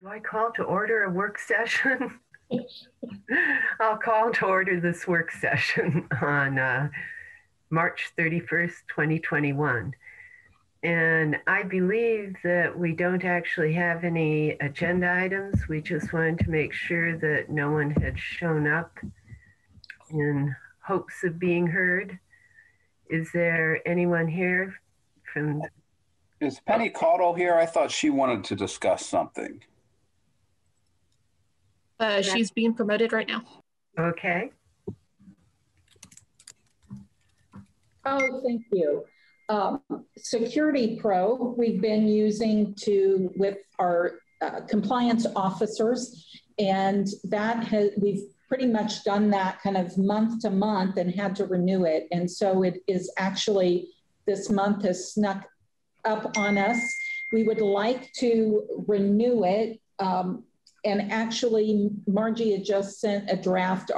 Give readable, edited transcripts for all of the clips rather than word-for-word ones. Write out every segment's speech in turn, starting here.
Do I call to order a work session? I'll call to order this work session on March 31st, 2021. And I believe that we don't actually have any agenda items. We just wanted to make sure that no one had shown up in hopes of being heard. Is there anyone here from... Is Penny Caudle here? I thought she wanted to discuss something. She's being promoted right now. Okay. Oh, thank you. Security Pro, we've been using with our compliance officers, and we've pretty much done that kind of month to month and had to renew it. And so it is actually, this month has snuck up on us. We would like to renew it. And actually, Margie had just sent a draft.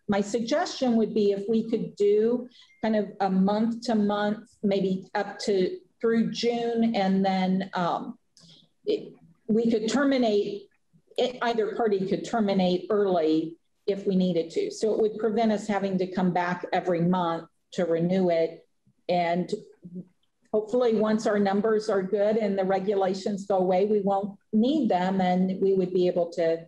My suggestion would be if we could do kind of a month to month, maybe up to through June, and then we could terminate, either party could terminate early if we needed to. So it would prevent us having to come back every month to renew it. And hopefully once our numbers are good and the regulations go away, we won't need them and we would be able to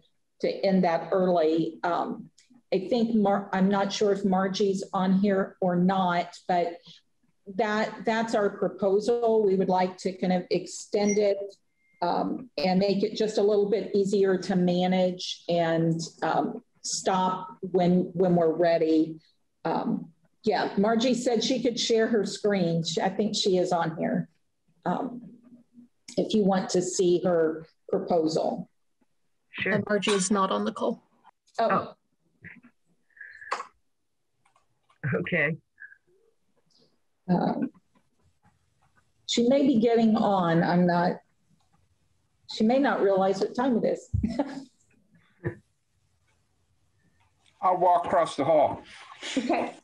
end that early. I think, I'm not sure if Margie's on here or not, but that's our proposal. We would like to kind of extend it and make it just a little bit easier to manage and stop when we're ready. Yeah, Margie said she could share her screen. I think she is on here. If you want to see her proposal. Sure. And Margie is not on the call. Oh. Okay. She may be getting on. She may not realize what time it is. I'll walk across the hall. Okay.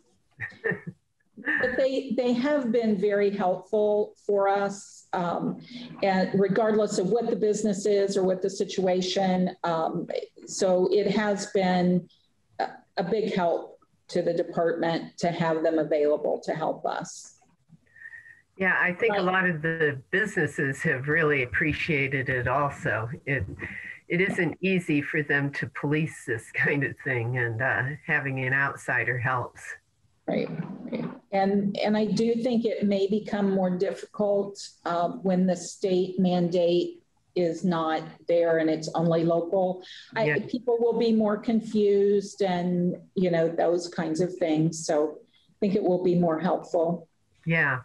But they have been very helpful for us, and regardless of what the business is or what the situation. So it has been a big help to the department to have them available to help us. Yeah, I think a lot of the businesses have really appreciated it also. It isn't easy for them to police this kind of thing, and having an outsider helps. Right. And I do think it may become more difficult when the state mandate is not there and it's only local. Yeah. People will be more confused and, those kinds of things. So I think it will be more helpful. Yeah.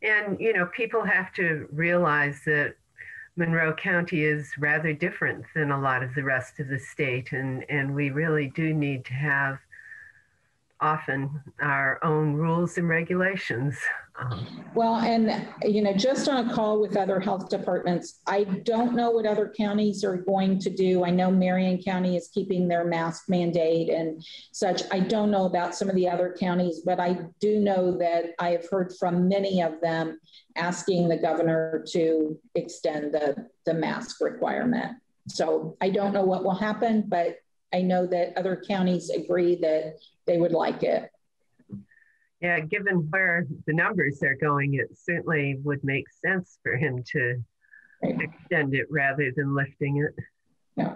And, people have to realize that Monroe County is rather different than a lot of the rest of the state. And we really do need to have often our own rules and regulations. Well, and, just on a call with other health departments, I don't know what other counties are going to do. I know Marion County is keeping their mask mandate and such. I don't know about some of the other counties, but I do know that I have heard from many of them asking the governor to extend the mask requirement. So I don't know what will happen, but I know that other counties agree that they would like it. Yeah, given where the numbers are going, it certainly would make sense for him to extend it rather than lifting it. Yeah.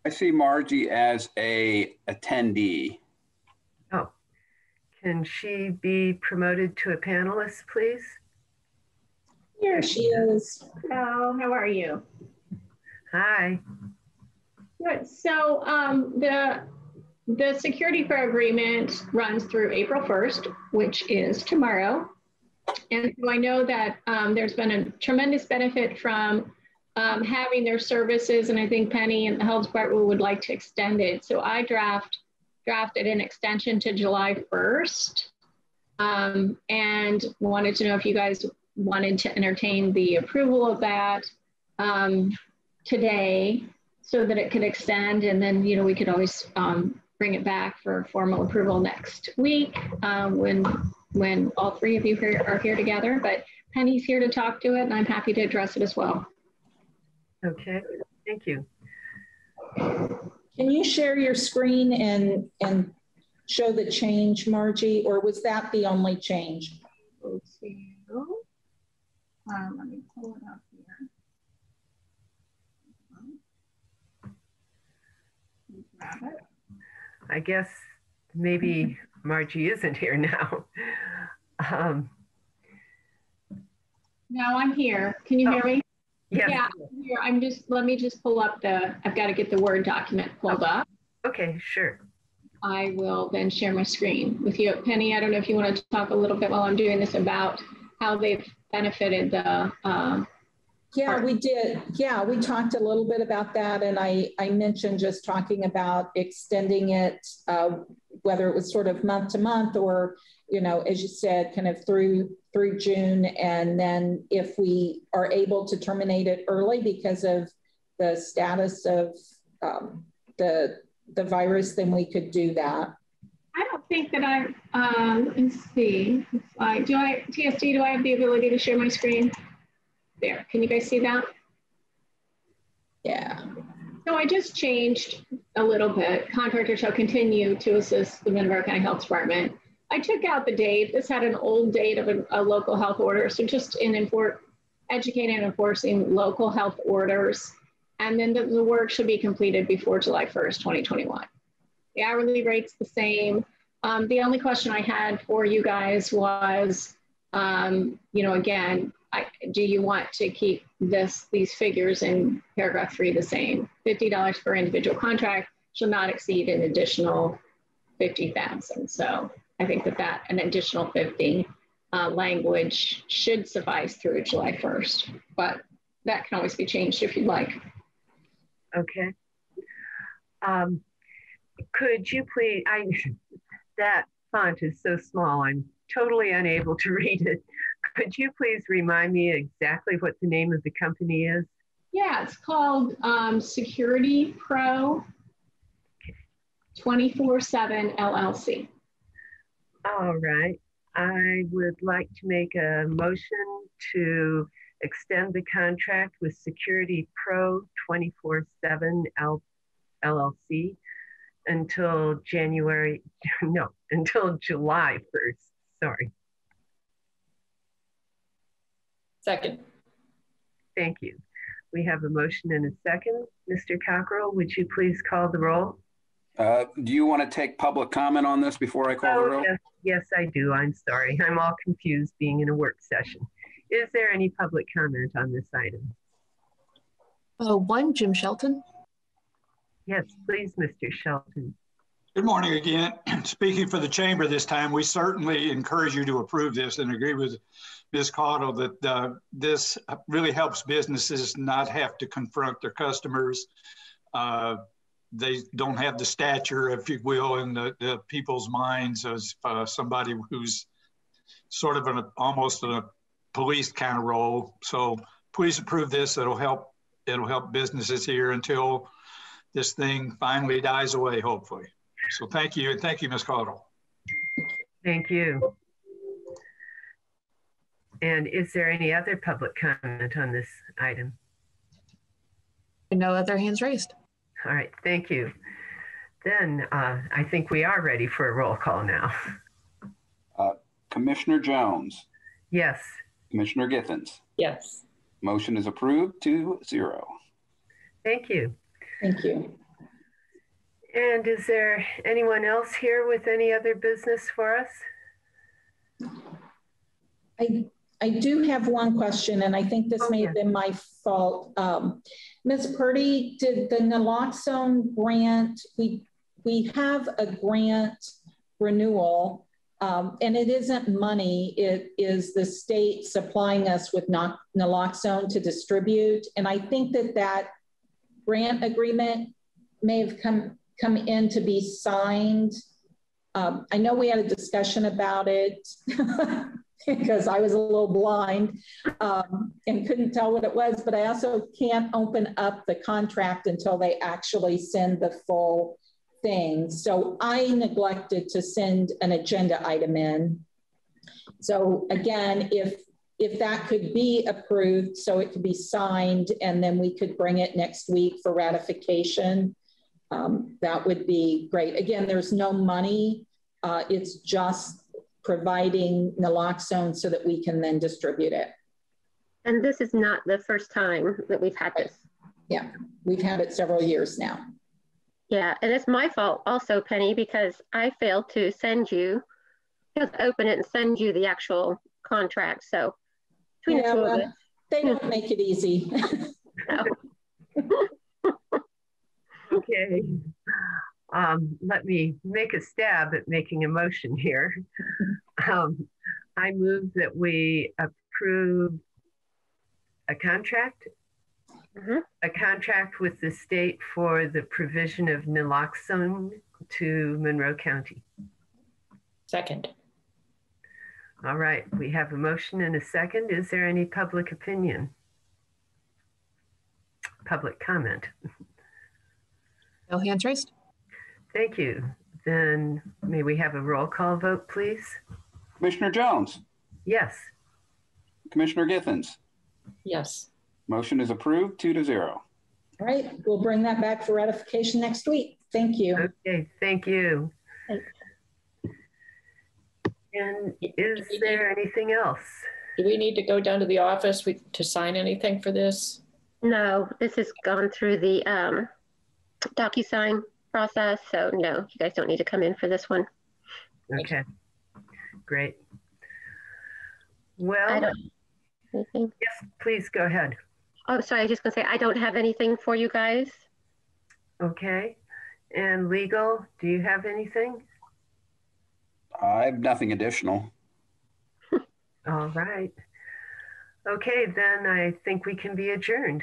I see Margie as a attendee. Oh, can she be promoted to a panelist, please? Here she is. Hello, how are you? Hi. Good. So the Security Pro agreement runs through April 1st, which is tomorrow. And so I know that there's been a tremendous benefit from having their services, and I think Penny and the health department would like to extend it. So I drafted an extension to July 1st and wanted to know if you guys wanted to entertain the approval of that today so that it could extend, and then we could always bring it back for formal approval next week when all three of you are here together. But Penny's here to talk to it, and I'm happy to address it as well. Okay, thank you. Can you share your screen and show the change, Margie, or was that the only change? Let's see. Let me pull it up here. Grab it. I guess maybe Margie isn't here now. No, I'm here. Can you hear me? Yes. Yeah, I'm here. Let me just pull up I've got to get the Word document pulled up. Okay, sure. I will then share my screen with you. Penny, I don't know if you want to talk a little bit while I'm doing this about how they've benefited the Yeah, we did. Yeah, we talked a little bit about that. And I mentioned just talking about extending it, whether it was sort of month to month or, you know, as you said, kind of through June. And then if we are able to terminate it early because of the status of the virus, then we could do that. I don't think that let's see. TSD, do I have the ability to share my screen? There, can you guys see that? Yeah. So I just changed a little bit. Contractor shall continue to assist the Monroe County Health Department. I took out the date. This had an old date of a local health order. So just educating and enforcing local health orders. And then the work should be completed before July 1st, 2021. The hourly rate's the same. The only question I had for you guys was, you know, again, do you want to keep these figures in paragraph 3 the same? $50 per individual contract shall not exceed an additional 50,000. So I think that an additional 50 language should suffice through July 1st, but that can always be changed if you'd like. Okay. Could you please, that font is so small, I'm totally unable to read it. Could you please remind me exactly what the name of the company is? Yeah, it's called Security Pro 24/7 LLC. All right. I would like to make a motion to extend the contract with Security Pro 24/7 LLC until until July 1st. Sorry. Second. Thank you. We have a motion and a second. Mr. Cockrell, would you please call the roll? Do you want to take public comment on this before I call the roll? Yes, I do. I'm sorry. I'm all confused being in a work session. Is there any public comment on this item? One, Jim Shelton. Yes, please, Mr. Shelton. Good morning again. Speaking for the chamber this time, we certainly encourage you to approve this and agree with Ms. Cottle that this really helps businesses not have to confront their customers. They don't have the stature, if you will, in the people's minds as somebody who's sort of almost in a police kind of role. So please approve this. It'll help businesses here until this thing finally dies away, hopefully. So thank you, and thank you, Ms. Cottle. Thank you. And is there any other public comment on this item? No other hands raised. All right, thank you. Then I think we are ready for a roll call now. Commissioner Jones. Yes. Commissioner Githens. Yes. Motion is approved 2-0. Thank you. Thank you. And is there anyone else here with any other business for us? I do have one question, and I think this may have been my fault. Ms. Purdy, did the naloxone grant, we have a grant renewal, and it isn't money, it is the state supplying us with naloxone to distribute. And I think that grant agreement may have come in to be signed. I know we had a discussion about it because I was a little blind and couldn't tell what it was, but I also can't open up the contract until they actually send the full thing. So I neglected to send an agenda item in. So again, if that could be approved so it could be signed and then we could bring it next week for ratification, that would be great. Again, there's no money. It's just providing naloxone so that we can then distribute it. And this is not the first time that we've had this. Yeah, we've had it several years now. Yeah, and it's my fault also, Penny, because I failed to send you, open it and send you the actual contract. So between the two of us, they don't make it easy. no. Okay. Let me make a stab at making a motion here. I move that we approve a contract, a contract with the state for the provision of naloxone to Monroe County. Second. All right, we have a motion and a second. Is there any public opinion? Public comment? No hands raised. Thank you. Then may we have a roll call vote, please? Commissioner Jones, Yes. Commissioner Githens. Yes. Motion is approved 2-0. All right, we'll bring that back for ratification next week. Thank you. Okay, thank you. Thanks. And is there anything else? Do we need to go down to the office to sign anything for this? No, this has gone through the DocuSign process. So no, you guys don't need to come in for this one. Okay, great. Well, I don't anything. yes, please go ahead. Oh, sorry, I was just gonna say, I don't have anything for you guys. Okay, and legal, do you have anything? I have nothing additional. All right. Okay, then I think we can be adjourned.